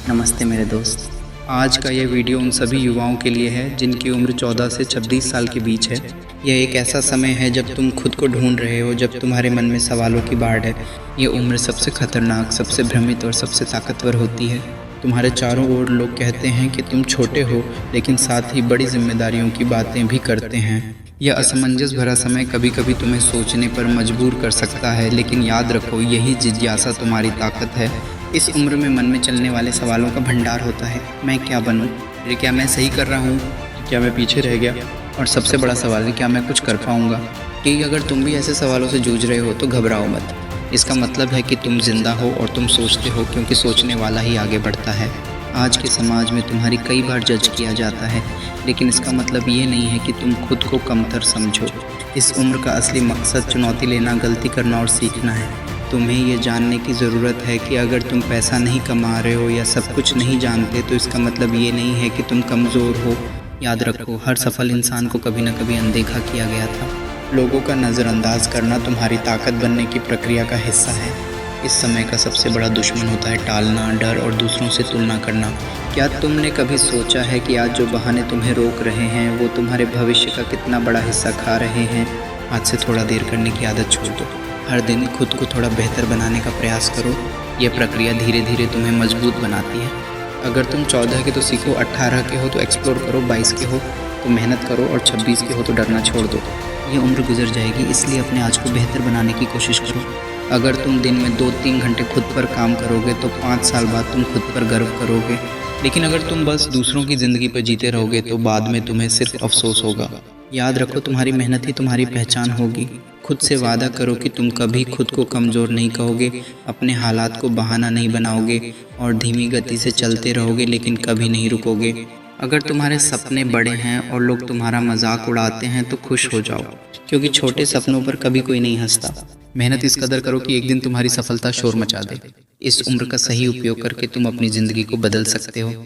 नमस्ते मेरे दोस्त। आज का ये वीडियो उन सभी युवाओं के लिए है जिनकी उम्र 14 से 26 साल के बीच है। यह एक ऐसा समय है जब तुम खुद को ढूंढ रहे हो, जब तुम्हारे मन में सवालों की बाढ़ है। ये उम्र सबसे खतरनाक, सबसे भ्रमित और सबसे ताकतवर होती है। तुम्हारे चारों ओर लोग कहते हैं कि तुम छोटे हो, लेकिन साथ ही बड़ी जिम्मेदारियों की बातें भी करते हैं। यह असमंजस भरा समय कभी कभी तुम्हें सोचने पर मजबूर कर सकता है, लेकिन याद रखो, यही जिज्ञासा तुम्हारी ताकत है। इस उम्र में मन में चलने वाले सवालों का भंडार होता है। मैं क्या बनूं? फिर क्या मैं सही कर रहा हूँ? क्या मैं पीछे रह गया? और सबसे बड़ा सवाल है, क्या मैं कुछ कर पाऊँगा? कि अगर तुम भी ऐसे सवालों से जूझ रहे हो तो घबराओ मत। इसका मतलब है कि तुम जिंदा हो और तुम सोचते हो, क्योंकि सोचने वाला ही आगे बढ़ता है। आज के समाज में तुम्हारी कई बार जज किया जाता है, लेकिन इसका मतलब ये नहीं है कि तुम खुद को कमतर समझो। इस उम्र का असली मकसद चुनौती लेना, गलती करना और सीखना है। तुम्हें ये जानने की ज़रूरत है कि अगर तुम पैसा नहीं कमा रहे हो या सब कुछ नहीं जानते, तो इसका मतलब ये नहीं है कि तुम कमज़ोर हो। याद रखो, हर सफल इंसान को कभी न कभी अनदेखा किया गया था। लोगों का नज़रअंदाज करना तुम्हारी ताकत बनने की प्रक्रिया का हिस्सा है। इस समय का सबसे बड़ा दुश्मन होता है टालना, डर और दूसरों से तुलना करना। क्या तुमने कभी सोचा है कि आज जो बहाने तुम्हें रोक रहे हैं वो तुम्हारे भविष्य का कितना बड़ा हिस्सा खा रहे हैं? आज से थोड़ा देर करने की आदत छोड़ दो। हर दिन खुद को थोड़ा बेहतर बनाने का प्रयास करो। यह प्रक्रिया धीरे धीरे तुम्हें मजबूत बनाती है। अगर तुम 14 के तो सीखो, 18 के हो तो एक्सप्लोर करो, 22 के हो तो मेहनत करो और 26 के हो तो डरना छोड़ दो। ये उम्र गुजर जाएगी, इसलिए अपने आज को बेहतर बनाने की कोशिश करो। अगर तुम दिन में 2-3 घंटे खुद पर काम करोगे तो 5 साल बाद तुम खुद पर गर्व करोगे। लेकिन अगर तुम बस दूसरों की ज़िंदगी पर जीते रहोगे तो बाद में तुम्हें सिर्फ अफसोस होगा। याद रखो, तुम्हारी मेहनत ही तुम्हारी पहचान होगी। खुद से वादा करो कि तुम कभी खुद को कमज़ोर नहीं कहोगे, अपने हालात को बहाना नहीं बनाओगे और धीमी गति से चलते रहोगे, लेकिन कभी नहीं रुकोगे। अगर तुम्हारे सपने बड़े हैं और लोग तुम्हारा मजाक उड़ाते हैं तो खुश हो जाओ, क्योंकि छोटे सपनों पर कभी कोई नहीं हंसता। मेहनत इस कदर करो कि एक दिन तुम्हारी सफलता शोर मचा दे। इस उम्र का सही उपयोग करके तुम अपनी ज़िंदगी को बदल सकते हो।